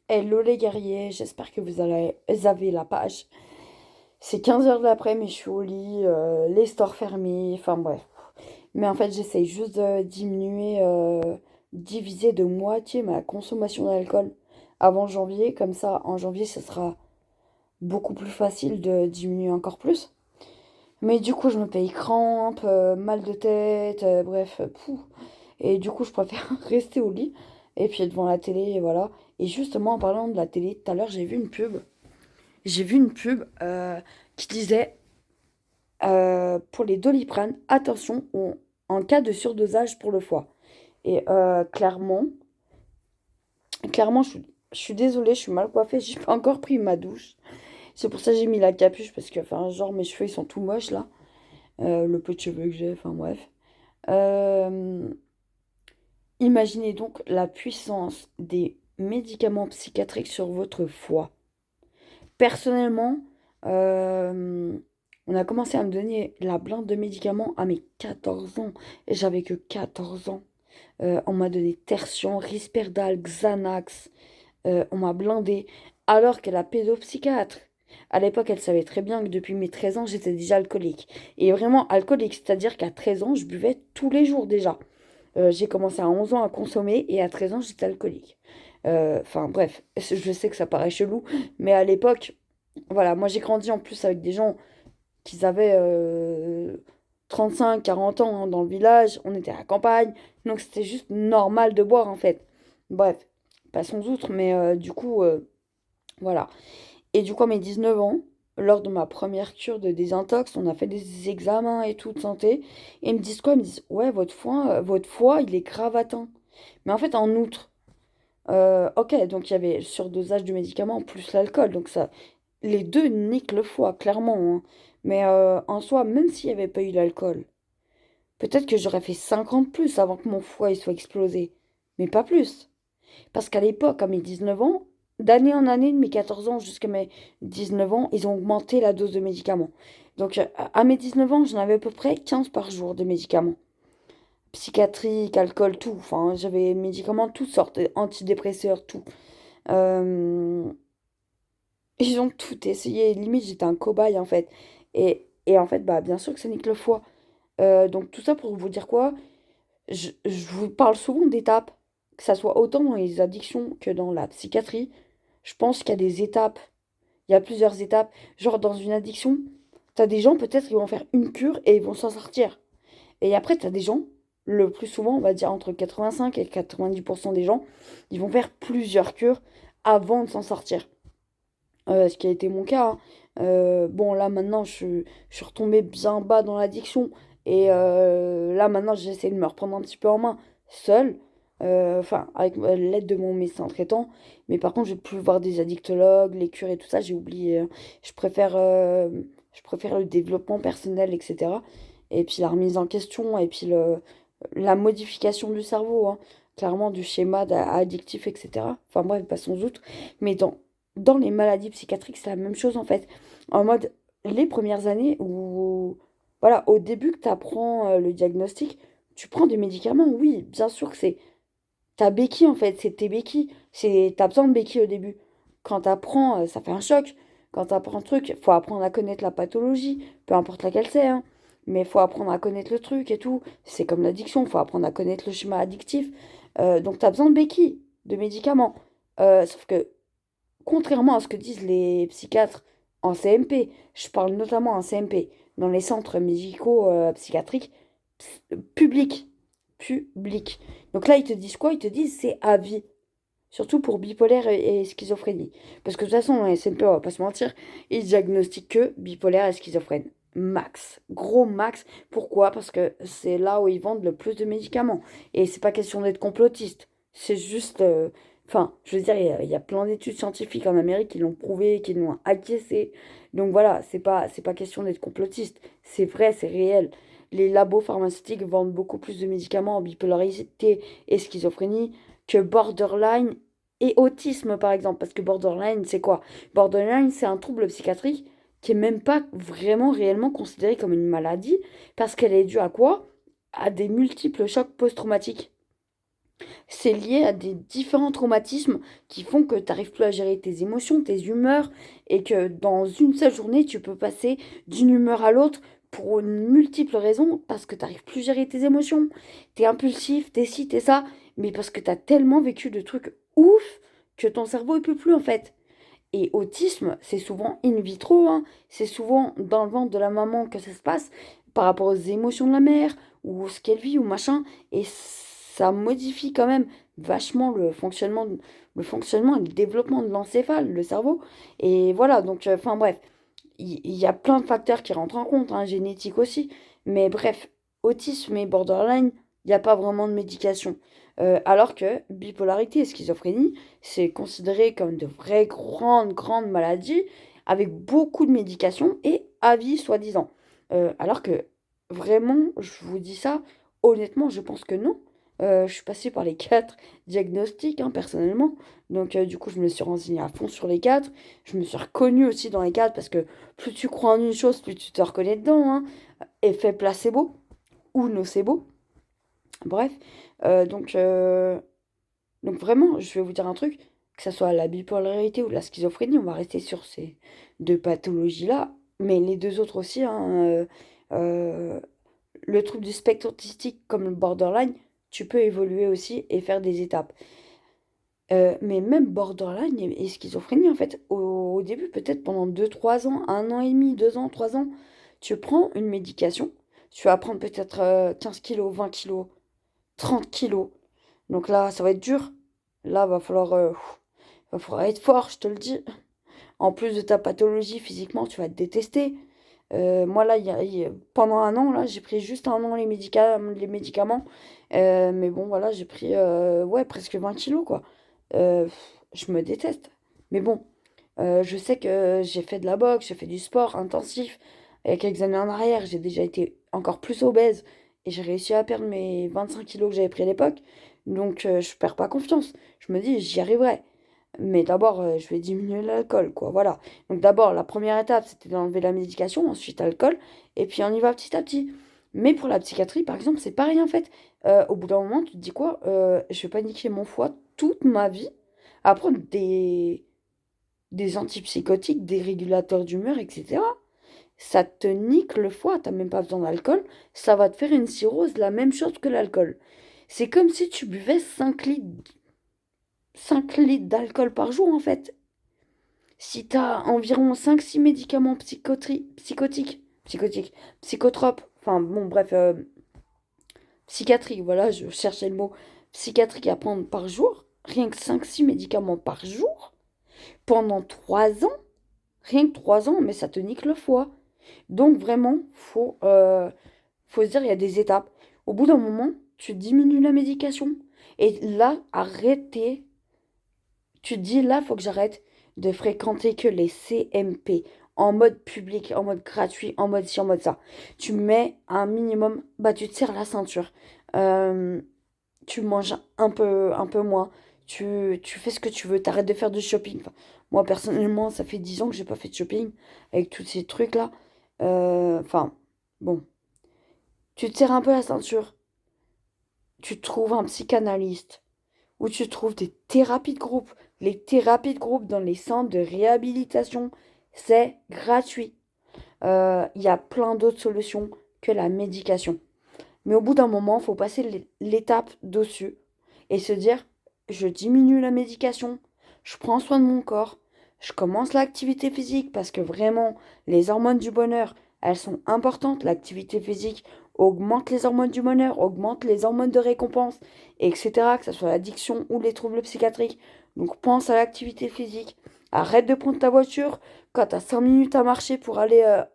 Hello les guerriers, j'espère que vous avez la page. C'est 15 heures de l'après, mais je suis au lit, les stores fermés, enfin bref. Mais en fait, j'essaye juste de diminuer, diviser de moitié ma consommation d'alcool avant janvier. Comme ça, en janvier, ce sera beaucoup plus facile de diminuer encore plus. Mais du coup, je me paye crampes, mal de tête, bref, pouf. Et du coup, je préfère rester au lit et puis devant la télé, et voilà. Et justement, en parlant de la télé, tout à l'heure, j'ai vu une pub. J'ai vu une pub qui disait pour les Doliprane, attention en cas de surdosage pour le foie. Et clairement, je suis désolée, je suis mal coiffée, j'ai pas encore pris ma douche. C'est pour ça que j'ai mis la capuche parce que, enfin, genre, mes cheveux ils sont tout moches là. Le peu de cheveux que j'ai, enfin bref. Euh, Imaginez donc la puissance des médicaments psychiatriques sur votre foie. Personnellement, euh, on a commencé à me donner la blinde de médicaments à mes 14 ans. Et j'avais que 14 ans. On m'a donné Tertian, Risperdal, Xanax. On m'a blindé. Alors que la pédopsychiatre, à l'époque, elle savait très bien que depuis mes 13 ans, j'étais déjà alcoolique. Et vraiment alcoolique, c'est-à-dire qu'à 13 ans, je buvais tous les jours déjà. J'ai commencé à 11 ans à consommer et à 13 ans, j'étais alcoolique. Enfin bref, je sais que ça paraît chelou, mais à l'époque, voilà, moi j'ai grandi en plus avec des gens qui avaient 35, 40 ans hein, dans le village, on était à la campagne, donc c'était juste normal de boire en fait. Bref, passons outre, mais du coup, voilà. Et du coup, à mes 19 ans, lors de ma première cure de désintox, on a fait des examens et tout de santé. Et ils me disent quoi? Ils me disent, ouais, votre foie, il est grave atteint. Mais en fait, en outre, ok, donc il y avait le surdosage de médicaments plus l'alcool. Donc ça, les deux niquent le foie, clairement, hein. Mais en soi, même s'il n'y avait pas eu l'alcool, peut-être que j'aurais fait 50 plus avant que mon foie il soit explosé. Mais pas plus. Parce qu'à l'époque, à mes 19 ans, d'année en année, de mes 14 ans jusqu'à mes 19 ans, ils ont augmenté la dose de médicaments. Donc, à mes 19 ans, j'en avais à peu près 15 par jour de médicaments. Psychiatrique, alcool, tout. Enfin, j'avais médicaments, toutes sortes, antidépresseurs, tout. Euh, Ils ont tout essayé. Limite, j'étais un cobaye, en fait. Et en fait, bah, bien sûr que ça nique le foie. Donc, tout ça pour vous dire quoi? Je vous parle souvent d'étapes, que ça soit autant dans les addictions que dans la psychiatrie. Je pense qu'il y a des étapes, il y a plusieurs étapes. Genre dans une addiction, t'as des gens peut-être qui vont faire une cure et ils vont s'en sortir. Et après, t'as des gens, le plus souvent, on va dire entre 85 et 90% des gens, ils vont faire plusieurs cures avant de s'en sortir. Ce qui a été mon cas, hein. Bon, là maintenant, je suis retombée bien bas dans l'addiction. Et là maintenant, j'essaie de me reprendre un petit peu en main, seule. Enfin, avec l'aide de mon médecin traitant. Mais par contre, je ne vais plus voir des addictologues, les cures et tout ça, j'ai oublié. Je préfère le développement personnel, etc. Et puis la remise en question, et puis la modification du cerveau, hein. Clairement, du schéma addictif, etc. Enfin bref, passons outre. Mais dans les maladies psychiatriques, c'est la même chose en fait. En mode, les premières années où, voilà, au début que tu apprends le diagnostic, tu prends des médicaments, oui, bien sûr que c'est ta béquille en fait, c'est tes béquilles. T'as besoin de béquilles au début. Quand tu apprends, ça fait un choc. Quand tu apprends un truc, faut apprendre à connaître la pathologie, peu importe laquelle c'est, hein. Mais faut apprendre à connaître le truc et tout. C'est comme l'addiction, faut apprendre à connaître le schéma addictif. Donc tu as besoin de béquilles, de médicaments. Sauf que contrairement à ce que disent les psychiatres en CMP, je parle notamment en CMP, dans les centres médicaux psychiatriques publics. Publics. Donc là, ils te disent quoi? Ils te disent c'est à vie. Surtout pour bipolaire et schizophrénie. Parce que de toute façon, dans les CMP, on va pas se mentir, ils diagnostiquent que bipolaire et schizophrène. Max. Gros max. Pourquoi? Parce que c'est là où ils vendent le plus de médicaments. Et c'est pas question d'être complotiste. C'est juste. Enfin, je veux dire, il y a plein d'études scientifiques en Amérique qui l'ont prouvé, qui l'ont acquiescé. Donc voilà, c'est pas question d'être complotiste. C'est vrai, c'est réel. Les labos pharmaceutiques vendent beaucoup plus de médicaments en bipolarité et schizophrénie que borderline et autisme, par exemple. Parce que borderline, c'est quoi? Borderline, c'est un trouble psychiatrique qui est même pas vraiment réellement considéré comme une maladie, parce qu'elle est due à quoi? À des multiples chocs post-traumatiques. C'est lié à des différents traumatismes qui font que tu n'arrives plus à gérer tes émotions, tes humeurs, et que dans une seule journée, tu peux passer d'une humeur à l'autre pour une multiple raisons, parce que tu n'arrives plus à gérer tes émotions. Tu es impulsif, t'es ci, t'es ça, mais parce que tu as tellement vécu de trucs ouf que ton cerveau ne peut plus en fait. Et autisme, c'est souvent in vitro, hein. C'est souvent dans le ventre de la maman que ça se passe, par rapport aux émotions de la mère, ou ce qu'elle vit, ou machin. Et ça modifie quand même vachement le fonctionnement et le développement de l'encéphale, le cerveau. Et voilà, donc, enfin bref, il y a plein de facteurs qui rentrent en compte, hein, génétique aussi. Mais bref, autisme et borderline, il n'y a pas vraiment de médication. Alors que bipolarité et schizophrénie, c'est considéré comme de vraies grandes, grandes maladies avec beaucoup de médication et à vie, soi-disant. Alors que vraiment, je vous dis ça, honnêtement, je pense que non. Je suis passée par les 4 diagnostics, hein, personnellement. Donc, du coup, je me suis renseignée à fond sur les 4. Je me suis reconnue aussi dans les 4 parce que plus tu crois en une chose, plus tu te reconnais dedans, hein. Effet placebo ou nocebo. Bref, donc vraiment, je vais vous dire un truc, que ce soit la bipolarité ou la schizophrénie, on va rester sur ces deux pathologies-là, mais les deux autres aussi, hein, euh, le trouble du spectre autistique comme le borderline, tu peux évoluer aussi et faire des étapes. Mais même borderline et schizophrénie, en fait, au début, peut-être pendant 2 3 ans, 1 an et demi, 2 ans, 3 ans, tu prends une médication, tu vas prendre peut-être 15 kilos, 20 kilos, 30 kilos. Donc là, ça va être dur. Là, va falloir être fort, je te le dis. En plus de ta pathologie, physiquement, tu vas te détester. Moi, là, pendant 1 an, là, j'ai pris juste 1 an les médicaments. Mais bon, voilà, j'ai pris ouais, presque 20 kilos, quoi. Je me déteste. Mais bon, je sais que j'ai fait de la boxe, j'ai fait du sport intensif. Il y a quelques années en arrière, j'ai déjà été encore plus obèse. Et j'ai réussi à perdre mes 25 kilos que j'avais pris à l'époque. Donc, je perds pas confiance. Je me dis, j'y arriverai. Mais d'abord, je vais diminuer l'alcool, quoi. Voilà. Donc d'abord, la première étape, c'était d'enlever la médication, ensuite l'alcool, et puis on y va petit à petit. Mais pour la psychiatrie, par exemple, c'est pareil en fait. Au bout d'un moment, tu te dis quoi? Je vais pas niquer mon foie toute ma vie à prendre des antipsychotiques, des régulateurs d'humeur, etc. Ça te nique le foie, t'as même pas besoin d'alcool, ça va te faire une cirrhose, la même chose que l'alcool. C'est comme si tu buvais 5 litres d'alcool par jour en fait. Si tu as environ 5 6 médicaments psychotropes, enfin bon, bref, psychiatriques, voilà, je cherchais le mot, psychiatrique à prendre par jour, rien que 5 6 médicaments par jour, pendant 3 ans, rien que 3 ans, mais ça te nique le foie. Donc vraiment, faut se dire, il y a des étapes. Au bout d'un moment, tu diminues la médication. Et là, arrêtez. Tu te dis, là, faut que j'arrête de fréquenter que les CMP en mode public, en mode gratuit, en mode ci, en mode ça. Tu mets un minimum, bah tu te serres la ceinture. Euh, Tu manges un peu moins. Tu fais ce que tu veux. T'arrêtes de faire du shopping. Enfin, moi, personnellement, ça fait 10 ans que j'ai pas fait de shopping avec tous ces trucs-là. Enfin, bon. Tu te serres un peu la ceinture. Tu trouves un psychanalyste où tu trouves des thérapies de groupe. Les thérapies de groupe dans les centres de réhabilitation, c'est gratuit. Il y a plein d'autres solutions que la médication. Mais au bout d'un moment, il faut passer l'étape dessus et se dire, je diminue la médication, je prends soin de mon corps, je commence l'activité physique parce que vraiment, les hormones du bonheur, elles sont importantes. L'activité physique augmente les hormones du bonheur, augmente les hormones de récompense, etc., que ce soit l'addiction ou les troubles psychiatriques. Donc pense à l'activité physique. Arrête de prendre ta voiture quand tu as 5 minutes à marcher pour aller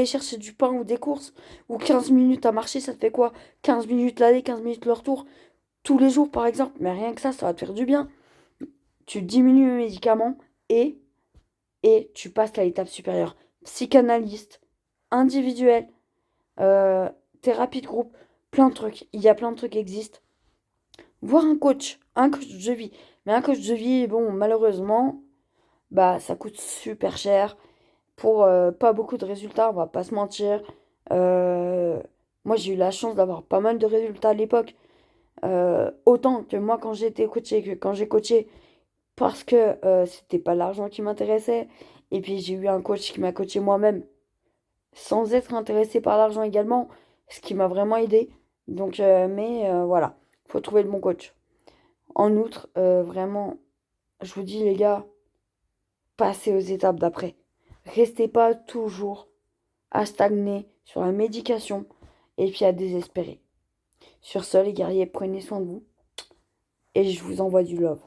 chercher du pain ou des courses, ou 15 minutes à marcher, ça te fait quoi? 15 minutes l'aller, 15 minutes le retour, tous les jours par exemple, mais rien que ça va te faire du bien. Tu diminues les médicaments et, et tu passes à l'étape supérieure. Psychanalyste, individuel, euh, thérapie de groupe, plein de trucs. Il y a plein de trucs qui existent. Voir un coach de vie. Mais un coach de vie, bon, malheureusement, bah ça coûte super cher pour pas beaucoup de résultats, on va pas se mentir. Euh, Moi, j'ai eu la chance d'avoir pas mal de résultats à l'époque. Autant que moi, quand j'ai été coachée, que quand j'ai coaché, parce que c'était pas l'argent qui m'intéressait. Et puis j'ai eu un coach qui m'a coaché moi-même sans être intéressé par l'argent également, ce qui m'a vraiment aidé. Donc, voilà, faut trouver le bon coach. En outre, vraiment, je vous dis les gars, passez aux étapes d'après. Restez pas toujours à stagner sur la médication et puis à désespérer. Sur ce, les guerriers, prenez soin de vous et je vous envoie du love.